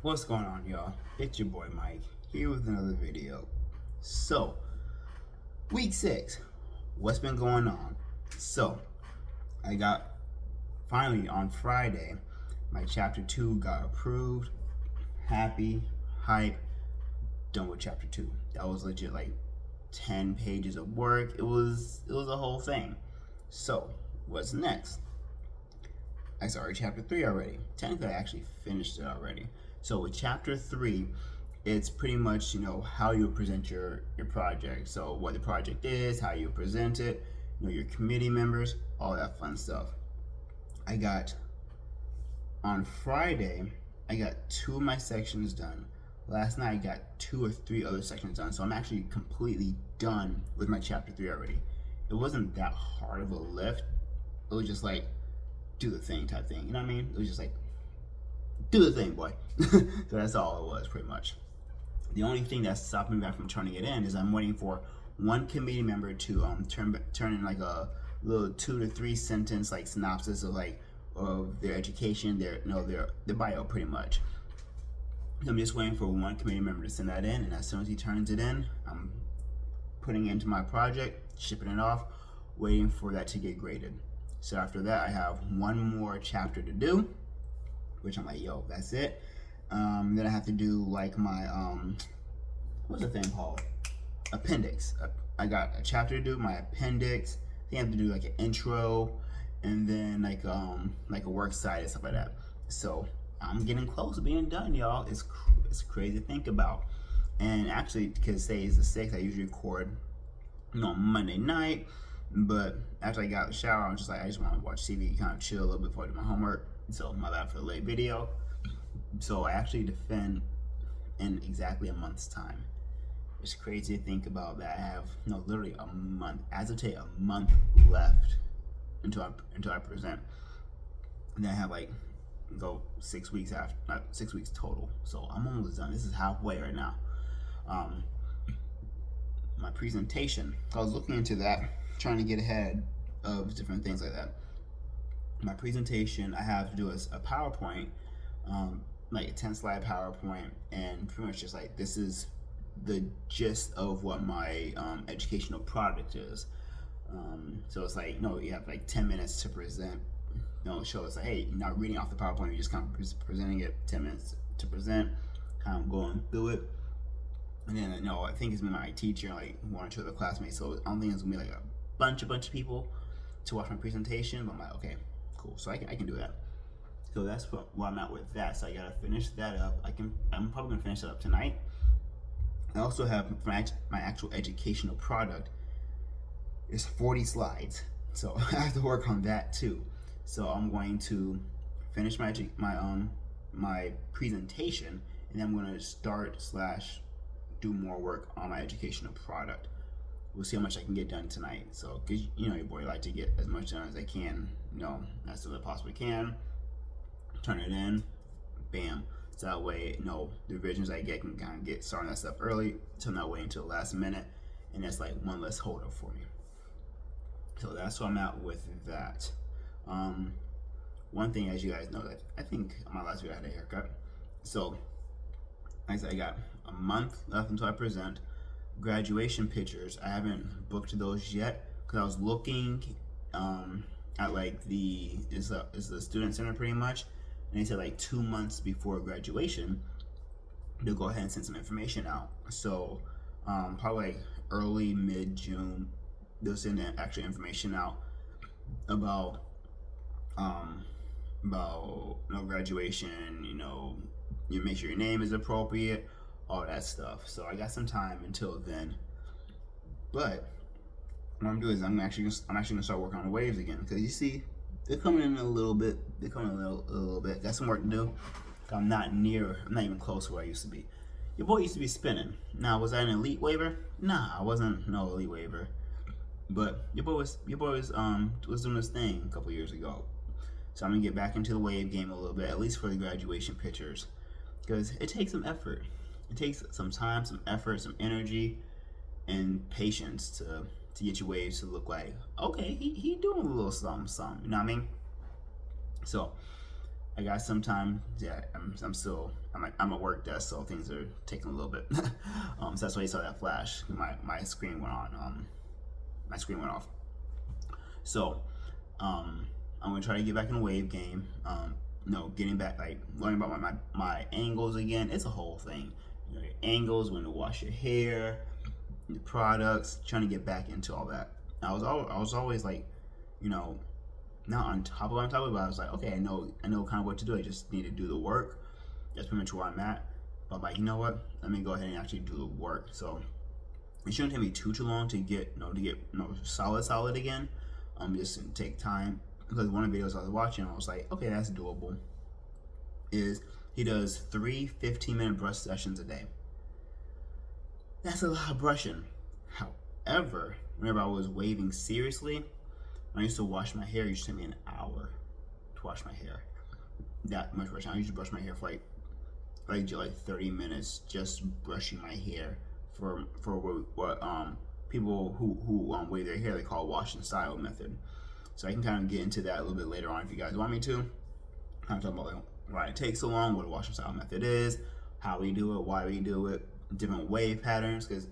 What's going on, y'all? It's your boy Mike here with another video. So, week 6, what's been going on? So, I got finally on Friday, my chapter 2 got approved. Happy, hype, done with chapter 2. That was legit like 10 pages of work. It was a whole thing. So, what's next? I started chapter 3 already. Technically, I actually finished it already. So with chapter 3, it's pretty much, how you present your project. So what the project is, how you present it, your committee members, all that fun stuff. On Friday, I got 2 of my sections done. Last night, I got 2 or 3 other sections done. So I'm actually completely done with my chapter 3 already. It wasn't that hard of a lift. It was just like, do the thing type thing. You know what I mean? It was just like, do the thing, boy. So that's all it was, pretty much. The only thing that's stopping me back from turning it in is I'm waiting for one committee member to turn in like a little 2 to 3 sentence like synopsis of their education, their bio, pretty much. I'm just waiting for one committee member to send that in, and as soon as he turns it in, I'm putting it into my project, shipping it off, waiting for that to get graded. So after that, I have one more chapter to do, which I'm like, yo, that's it. Then I have to do like my, what's the thing called? Appendix. I got a chapter to do, my appendix. I think I have to do like an intro, and then like a work site and stuff like that. So I'm getting close to being done, y'all. It's crazy to think about. And actually, because today is the 6th, I usually record, Monday night. But after I got out of the shower, I was just like, I just want to watch TV, kind of chill a little bit before I do my homework. So my bad for the late video. So I actually defend in exactly a month's time. It's crazy to think about that. I have literally a month, as of today, a month left until I present. And then I have go 6 weeks after, not 6 weeks total. So I'm almost done. This is halfway right now. My presentation, I was looking into that, trying to get ahead of different things like that. My presentation, I have to do a PowerPoint, like a 10-slide PowerPoint, and pretty much just like, this is the gist of what my educational product is. So it's like, you have like 10 minutes to present. Show us like, hey, you're not reading off the PowerPoint, you're just kind of presenting it, 10 minutes to present, kind of going through it. And then, I think it's me, my teacher, like 1 or 2 other classmates. So I don't think it's gonna be like a bunch of people to watch my presentation. But I'm like, okay, cool. So I can do that. So that's where I'm at with that. So I gotta finish that up. I'm probably gonna finish that up tonight. I also have my actual educational product is 40 slides. So I have to work on that too. So I'm going to finish my presentation, and then I'm going to start / do more work on my educational product. We'll see how much I can get done tonight. So, cause your boy like to get as much done as I can, as soon as I possibly can. Turn it in, bam. So that way, the revisions I get can kind of get started on that stuff early, so I'm not waiting until the last minute, and that's like one less hold up for me. So that's where I'm at with that. One thing, as you guys know, that I think on my last video I had a haircut. So, like I said, I got a month left until I present. Graduation pictures, I haven't booked those yet because I was looking at like is the student center pretty much, and they said like 2 months before graduation they'll go ahead and send some information out. So probably like early mid-June they'll send actual information out about graduation. You make sure your name is appropriate, all that stuff. So I got some time until then. But what I'm doing is I'm actually gonna start working on the waves again, because you see they're coming in a little bit. They're coming in a little bit. Got some work to do. I'm not even close to where I used to be. Your boy used to be spinning. Now, was I an elite waver? Nah, I wasn't no elite waver. But your boy was doing this thing a couple years ago. So I'm gonna get back into the wave game a little bit, at least for the graduation pictures, because it takes some effort. It takes some time, some effort, some energy, and patience to get your waves to look like, okay, he doing a little something, you know what I mean? So I got some time. Yeah, I'm at work desk, so things are taking a little bit. So that's why you saw that flash. My screen went on. My screen went off. So I'm gonna try to get back in the wave game. Getting back, like learning about my angles again. It's a whole thing. Your angles, when to wash your hair, the products. Trying to get back into all that. I was always like, not on top of it, but I was like, okay, I know kind of what to do. I just need to do the work. That's pretty much where I'm at. But I'm like, you know what? Let me go ahead and actually do the work. So it shouldn't take me too long to get solid again. Just take time, because one of the videos I was watching, I was like, okay, that's doable. He does 3 15-minute brush sessions a day. That's a lot of brushing. However, whenever I was waving seriously, when I used to wash my hair, it used to take me an hour to wash my hair. That much brushing. I used to brush my hair for like 30 minutes, just brushing my hair for what people who wave their hair, they call wash and style method. So I can kind of get into that a little bit later on if you guys want me to. I'm talking about like why it takes so long, what a wash and style method is, how we do it, why we do it, different wave patterns. Because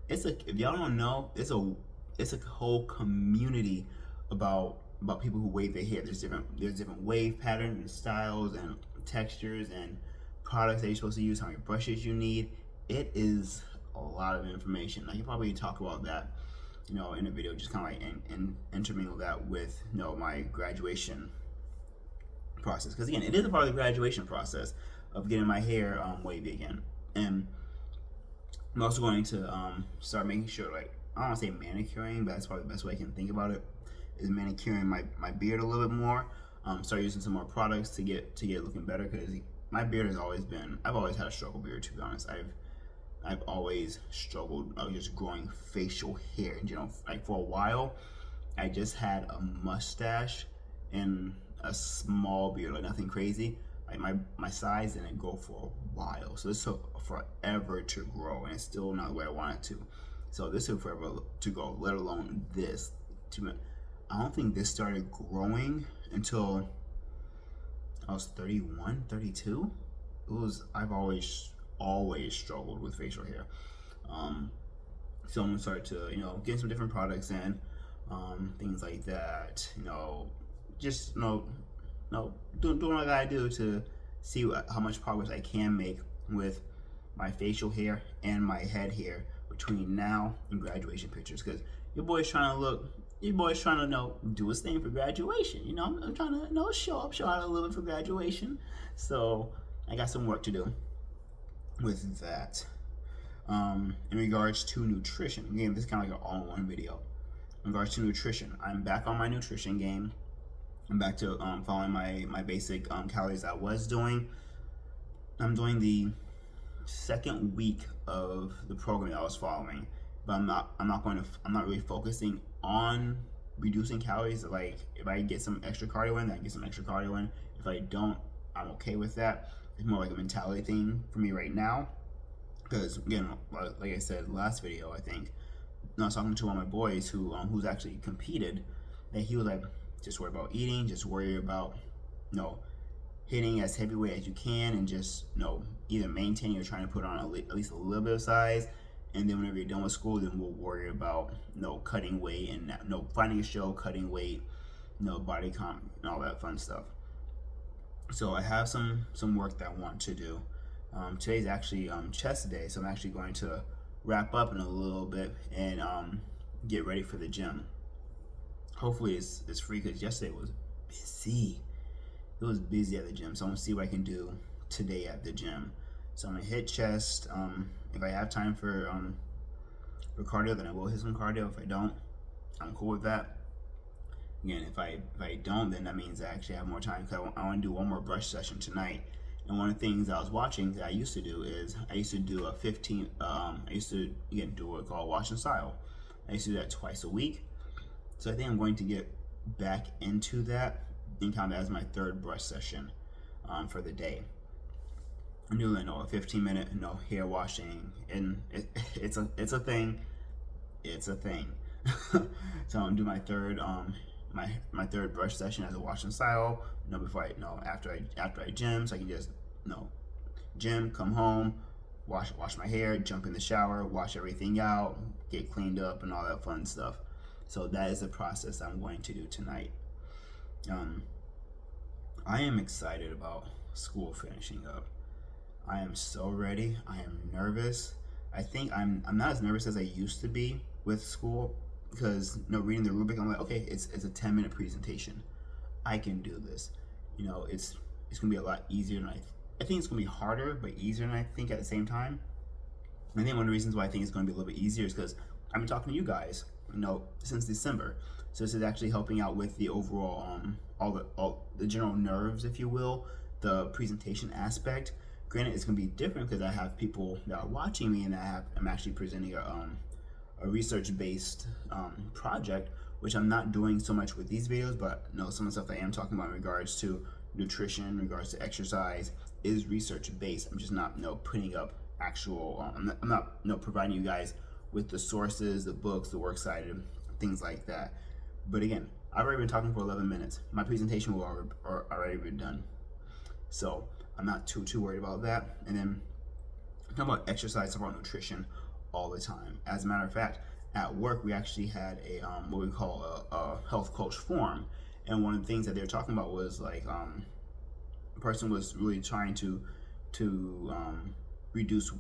if y'all don't know, it's a whole community about people who wave their hair. There's different wave patterns and styles and textures and products that you're supposed to use, how many brushes you need. It is a lot of information. I can probably talk about that, in a video, just kind of like intermingle that with my graduation process, because again, it is a part of the graduation process of getting my hair wavy again. And I'm also going to start making sure, like, I don't want to say manicuring, but that's probably the best way I can think about it, is manicuring my beard a little bit more. Start using some more products to get looking better, because my beard has always been, I've always had a struggle beard, to be honest. I've always struggled just growing facial hair. Like for a while, I just had a mustache and a small beard, like nothing crazy. Like my size didn't grow for a while, so this took forever to grow, and it's still not the way I want it to. So this took forever to grow, let alone this. I don't think this started growing until I was 31, 32. I've always struggled with facial hair. So I'm gonna start to, get some different products in, things like that. Doing what I gotta do to see how much progress I can make with my facial hair and my head hair between now and graduation pictures. Because your boy's trying to do his thing for graduation. I'm trying to show out a little bit for graduation. So I got some work to do with that. In regards to nutrition, again, this is kind of like an all-in-one video. In regards to nutrition, I'm back on my nutrition game. I'm back to following my basic calories I was doing. I'm doing the second week of the program that I was following, but I'm not really focusing on reducing calories. Like, if I get some extra cardio in, then I get some extra cardio in. If I don't, I'm okay with that. It's more like a mentality thing for me right now, because again, like I said last video, I think, I was talking to one of my boys who's actually competed, and he was like, just worry about eating, just worry about hitting as heavyweight as you can, and just either maintaining or trying to put on at least a little bit of size. And then whenever you're done with school, then we'll worry about cutting weight and finding a show, cutting weight, body comp and all that fun stuff. So I have some work that I want to do. Today's actually chest day, so I'm actually going to wrap up in a little bit and get ready for the gym. Hopefully it's free, because yesterday was busy. It was busy at the gym, so I'm gonna see what I can do today at the gym. So I'm gonna hit chest. If I have time for cardio, then I will hit some cardio. If I don't, I'm cool with that. Again, if I don't, then that means I actually have more time, because I want to do one more brush session tonight. And one of the things I was watching that I used to do is I used to do do what we call wash and style. I used to do that twice a week. So I think I'm going to get back into that and count that as my third brush session for the day. I do a 15-minute hair washing, and it's a thing. It's a thing. So I'm gonna do my third my third brush session as a wash and style. Before after I gym, so I can just gym, come home, wash my hair, jump in the shower, wash everything out, get cleaned up, and all that fun stuff. So that is the process I'm going to do tonight. I am excited about school finishing up. I am so ready. I am nervous. I think I'm not as nervous as I used to be with school because reading the rubric, I'm like, okay, it's a 10-minute presentation. I can do this. It's gonna be a lot easier than I think it's gonna be harder, but easier than I think at the same time. I think one of the reasons why I think it's gonna be a little bit easier is because I've been talking to you guys, since December. So this is actually helping out with the overall, all the general nerves, if you will, the presentation aspect. Granted, it's gonna be different because I have people that are watching me, and I'm actually presenting a research-based project, which I'm not doing so much with these videos, but some of the stuff I am talking about in regards to nutrition, in regards to exercise, is research-based. I'm just not putting up actual. I'm not providing you guys with the sources, the books, the works cited, things like that. But again, I've already been talking for 11 minutes. My presentation will already be done, so I'm not too worried about that. And then talking about exercise, talking about nutrition all the time. As a matter of fact, at work we actually had a what we call a health coach forum, and one of the things that they were talking about was like a person was really trying to reduce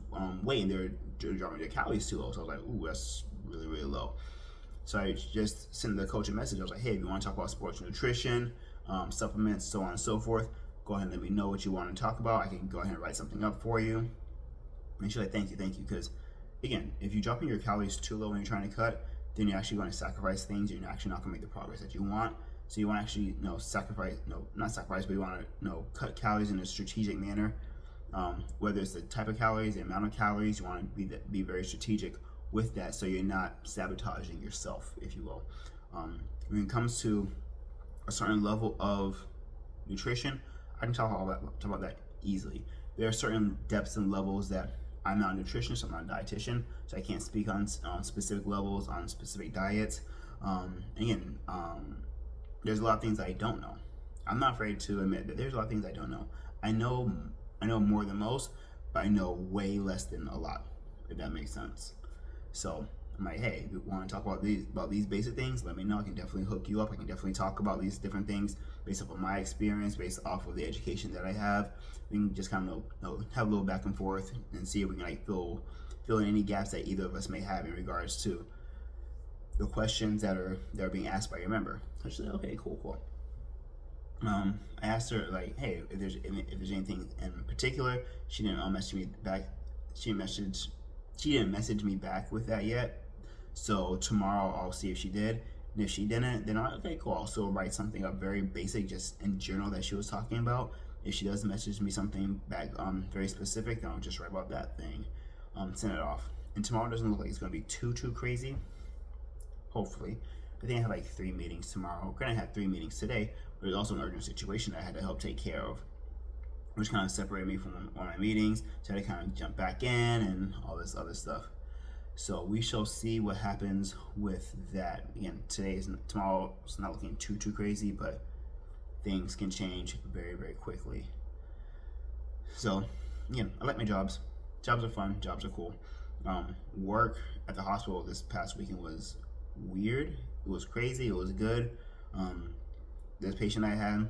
weight, and they're dropping their calories too low. So I was like, ooh, that's really low. So I just sent the coach a message. I was like, hey, if you want to talk about sports nutrition, supplements, so on and so forth, go ahead and let me know what you want to talk about. I can go ahead and write something up for you. And she's like, thank you, because again, if you're dropping your calories too low when you're trying to cut, then you're actually going to sacrifice things. You're actually not going to make the progress that you want. So you want to actually, not sacrifice, but you want to, cut calories in a strategic manner. Whether it's the type of calories, the amount of calories, you want to be very strategic with that, so you're not sabotaging yourself, if you will. When it comes to a certain level of nutrition, I can talk about that easily. There are certain depths and levels that I'm not a nutritionist, I'm not a dietitian, so I can't speak on specific levels, on specific diets. Again, there's a lot of things I don't know. I'm not afraid to admit that there's a lot of things I don't know. I know more than most, but I know way less than a lot, if that makes sense. So I'm like, hey, if you want to talk about these basic things, let me know. I can definitely hook you up. I can definitely talk about these different things based off of my experience, based off of the education that I have. We can just kind of have a little back and forth and see if we can fill in any gaps that either of us may have in regards to the questions that are being asked by your member. So she's like, okay, cool. I asked her hey, if there's anything in particular. She didn't message me back. She didn't message me back with that yet. So tomorrow I'll see if she did. And if she didn't, then okay, cool. I'll still write something up very basic, just in general, that she was talking about. If she does message me something back very specific, then I'll just write about that thing, send it off. And tomorrow doesn't look like it's going to be too crazy. Hopefully. I think I have 3 meetings tomorrow. Granted, I had 3 meetings today, but there's also an urgent situation that I had to help take care of, which kind of separated me from one of my meetings. So I had to kind of jump back in and all this other stuff. So we shall see what happens with that. Again, tomorrow is not looking too crazy, but things can change very quickly. So again, I like my jobs. Jobs are fun. Jobs are cool. Work at the hospital this past weekend was weird. It was crazy. It was good. This patient I had,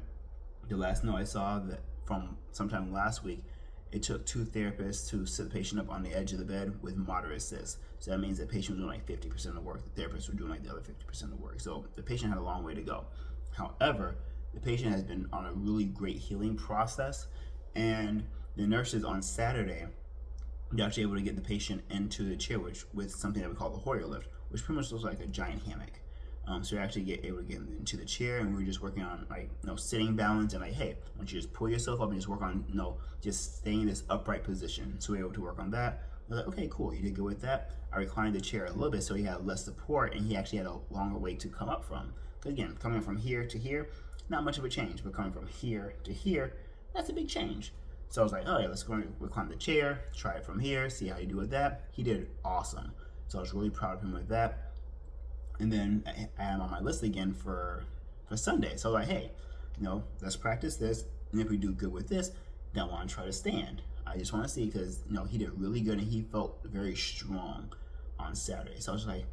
the last note I saw that from sometime last week, it took 2 therapists to sit the patient up on the edge of the bed with moderate cysts. So that means the patient was doing 50% of the work. The therapists were doing the other 50% of the work. So the patient had a long way to go. However, the patient has been on a really great healing process, and the nurses on Saturday, they're actually able to get the patient into the chair with something that we call the Hoyer lift, which pretty much looks like a giant hammock. So you're actually able to get them into the chair, and we're just working on sitting balance and hey, why don't you just pull yourself up and just work on just staying in this upright position. So we're able to work on that. We're like, okay, cool, you did good with that. I reclined the chair a little bit so he had less support, and he actually had a longer way to come up from. Because again, coming from here to here, not much of a change, but coming from here to here, that's a big change. So I was like, oh yeah, let's go and recline the chair, try it from here, see how you do with that. He did awesome. So I was really proud of him with that. And then I am on my list again for for Sunday. So like, hey, let's practice this, and if we do good with this, then I want to try to stand. I just want to see, because he did really good and he felt very strong on Saturday. So I was like,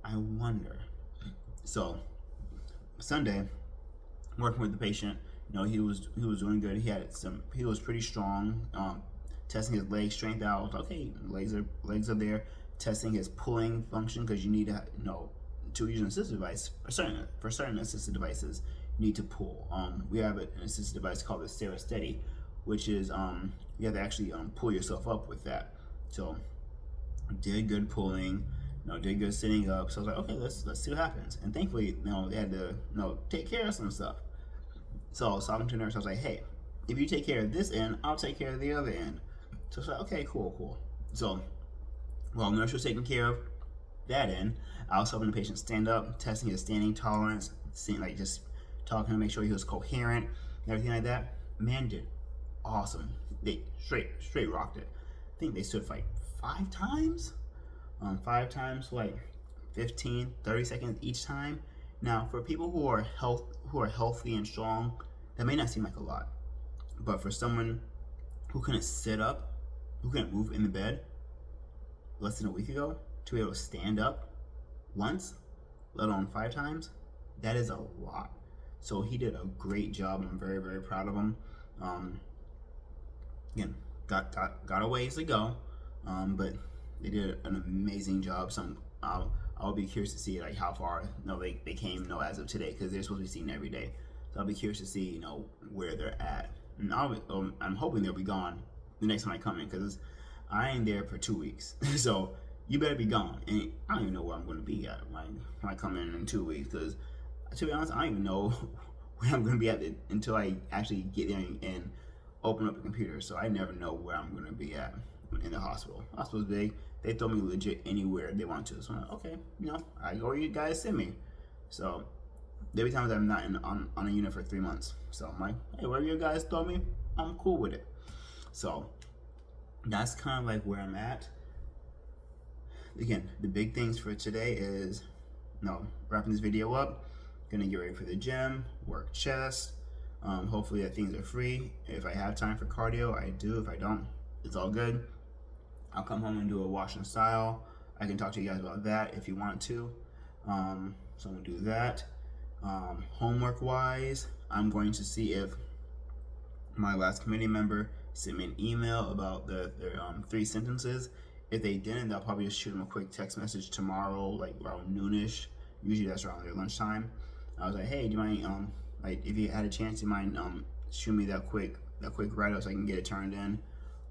I wonder. So Sunday, working with the patient, he was doing good. He was pretty strong. Testing his leg strength out. I was like, okay, legs are there. Testing his pulling function, because you need to use an assistive device for certain assistive devices, you need to pull. We have an assistive device called the Steady, which is you have to actually pull yourself up with that. So did good pulling, did good sitting up. So I was like, okay, let's see what happens. And thankfully, they had to take care of some stuff. So I was talking to the nurse. I was like, hey, if you take care of this end, I'll take care of the other end. So it's like, okay, cool. So while the nurse was taking care of that end, I was helping the patient stand up, testing his standing tolerance, just talking to him, make sure he was coherent, and everything like that. Man did awesome. They straight rocked it. I think they stood for like 5 times. 5 times for like 15, 30 seconds each time. Now, for people who are healthy and strong, that may not seem like a lot. But for someone who couldn't sit up, who couldn't move in the bed less than a week ago, to be able to stand up once, let alone 5 times, that is a lot. So he did a great job. I'm very, very proud of him. Again, got a ways to go, but they did an amazing job. So I'll be curious to see like how far they came as of today, because they're supposed to be seen every day. So I'll be curious to see where they're at. And I'm hoping they'll be gone the next time I come in, because I ain't there for 2 weeks. So you better be gone. And I don't even know where I'm going to be at when I come in 2 weeks, because to be honest, I don't even know where I'm going to be at until I actually get there and open up the computer. So I never know where I'm going to be at in the hospital. The hospital's big. They throw me legit anywhere they want to. So I'm like, okay, I go where you guys send me. So there'll be times I'm not on a unit for 3 months. So I'm like, hey, wherever you guys throw me, I'm cool with it. So that's kind of like where I'm at. Again, the big things for today is, wrapping this video up, gonna get ready for the gym, work chest. Hopefully that things are free. If I have time for cardio, I do. If I don't, it's all good. I'll come home and do a wash and style. I can talk to you guys about that if you want to. So I'm gonna do that. Homework wise, I'm going to see if my last committee member sent me an email about their 3 sentences. If they didn't, I'll probably just shoot them a quick text message tomorrow, like around noonish. Usually that's around their lunchtime. I was like, hey, do you mind, if you had a chance, do you mind shoot me that quick write-up so I can get it turned in?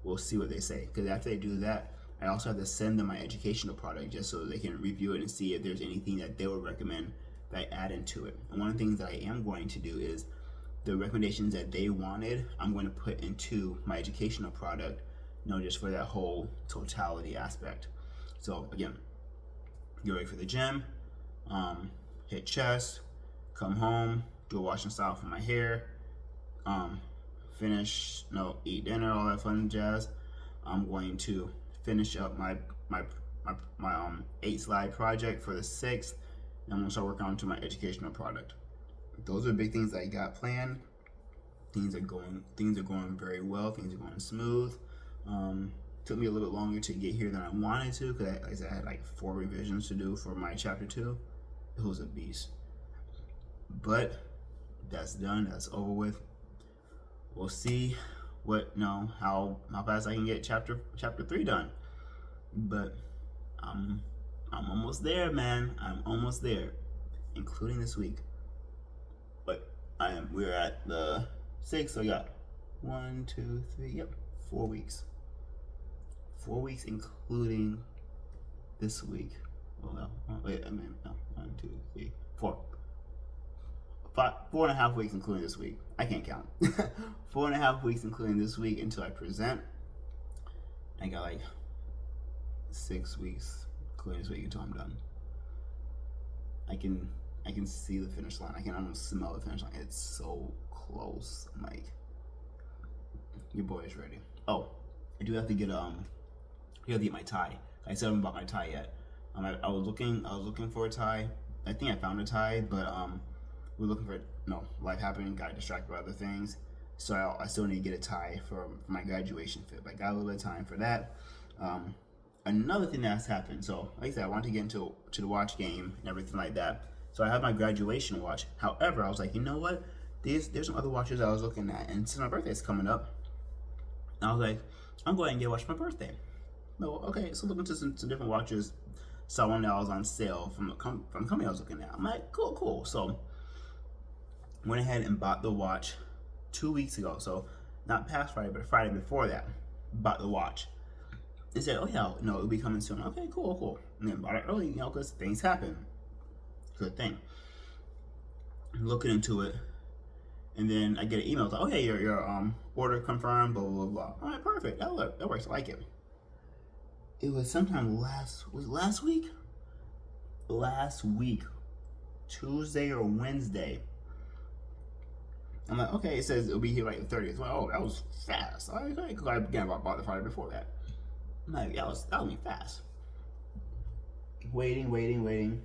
We'll see what they say. Because after they do that, I also have to send them my educational product just so they can review it and see if there's anything that they would recommend that I add into it. And one of the things that I am going to do is the recommendations that they wanted, I'm going to put into my educational product, just for that whole totality aspect. So again, get ready for the gym, hit chest, come home, do a wash and style for my hair, finish, eat dinner, all that fun jazz. I'm going to finish up my 8-slide project for the 6th, and I'm gonna start working on to my educational product. Those are big things that I got planned. Things are going very well. Things are going smooth. Took me a little bit longer to get here than I wanted to, because I had like 4 revisions to do for my chapter 2. It was a beast, but that's done. That's over with. We'll see how fast I can get chapter 3 done. But I'm almost there, man. I'm almost there, including this week. But we're at the 6th, so I got 1, 2, 3, 4 weeks. 4 weeks, including this week. Well, wait, no, 1, 2, 3, 4. 4.5 weeks, including this week. I can't count. 4.5 weeks, including this week, until I present. I got like 6 weeks, including this week, until I'm done. I can see the finish line. I can almost smell the finish line. It's so close. I'm like, your boy is ready. Oh, I do have to get my tie. I still haven't bought my tie yet. I was looking for a tie. I think I found a tie, but we're looking for life happening, got distracted by other things. So I still need to get a tie for my graduation fit. But I got a little bit of time for that. Another thing that's happened. So like I said, I wanted to get into the watch game and everything like that. So I have my graduation watch. However, I was like, you know what? There's some other watches I was looking at, and since my birthday's coming up, I was like, I'm going to get a watch for my birthday. No, okay, so looking to some different watches. Saw one that was on sale from a company I was looking at. I'm like, cool. So went ahead and bought the watch 2 weeks ago. So not past Friday, but Friday before that, bought the watch. They said, oh yeah, it'll be coming soon. Okay, cool. And then bought it early, because things happen. Good thing. Looking into it, and then I get an email like, oh hey, your order confirmed, blah blah blah. All right, perfect. That works. I like it. It was sometime last week, Tuesday or Wednesday. I'm like, okay, it says it'll be here like the 30th. Well, oh, that was fast. All right, because I bought the Friday before that. I'm like, that was fast. Waiting.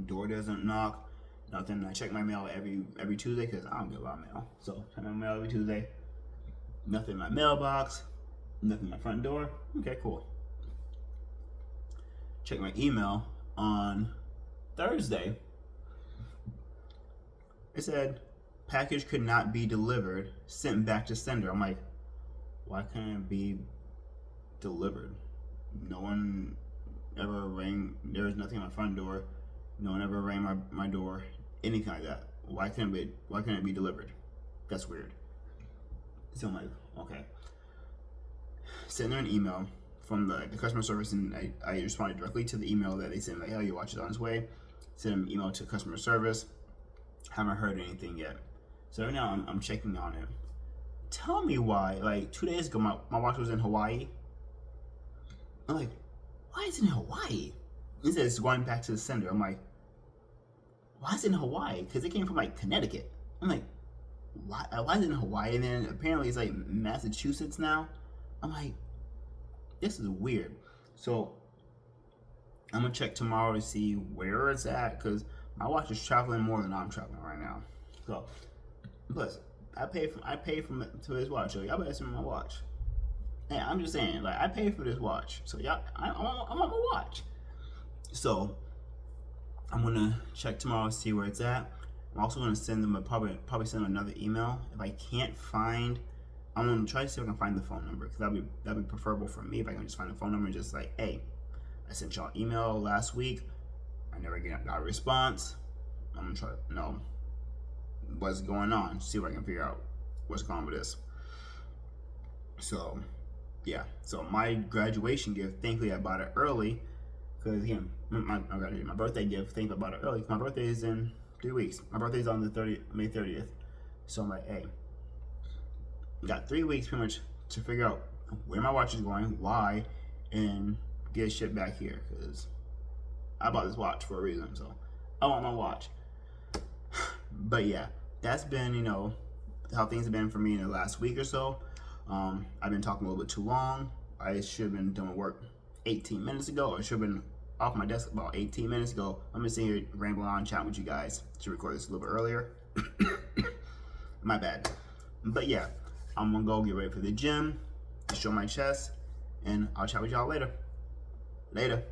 Door doesn't knock. Nothing. I check my mail every Tuesday because I don't get a lot of mail. So check my mail every Tuesday. Nothing in my mailbox. Nothing in my front door. Okay, cool. Check my email on Thursday. It said package could not be delivered. Sent back to sender. I'm like, why can't it be delivered? No one ever rang. There was nothing at my front door. No one ever rang my door. Anything like that. Why can't it be delivered? That's weird. So I'm like, okay. Send her an email from the customer service, and I responded directly to the email that they sent, like, oh, your watch is on its way. Send an email to customer service. Haven't heard anything yet. So right now I'm checking on it. Tell me why, like 2 days ago, my watch was in Hawaii. I'm like, why is it in Hawaii? It says it's going back to the sender. I'm like, why is it in Hawaii? Because it came from like Connecticut. I'm like, why is it in Hawaii? And then apparently it's like Massachusetts now. I'm like, this is weird. So I'm gonna check tomorrow to see where it's at, because my watch is traveling more than I'm traveling right now. So plus I pay to this watch, so y'all better send me my watch. Hey, I'm just saying, like, I paid for this watch, so y'all, I want my watch. So I'm gonna check tomorrow to see where it's at. I'm also gonna send them probably send them another email. If I can't find, I'm gonna try to see if I can find the phone number, because that'd be preferable for me if I can just find the phone number and just like, hey, I sent y'all an email last week. I never got a response. I'm gonna try to know what's going on, see if I can figure out what's going on with this. So yeah, so my graduation gift, thankfully I bought it early, because again, my birthday gift, thankfully I bought it early, because my birthday is in 3 weeks. My birthday's on the May 30th. So I'm like, hey, got 3 weeks pretty much to figure out where my watch is going, why, and get shit back here, because I bought this watch for a reason, so I want my watch. But yeah, that's been, how things have been for me in the last week or so. I've been talking a little bit too long. I should have been done with work 18 minutes ago, or should have been off my desk about 18 minutes ago. I'm just sitting here rambling on, chatting with you guys to record this a little bit earlier. My bad. But yeah, I'm gonna go get ready for the gym, show my chest, and I'll chat with y'all later. Later.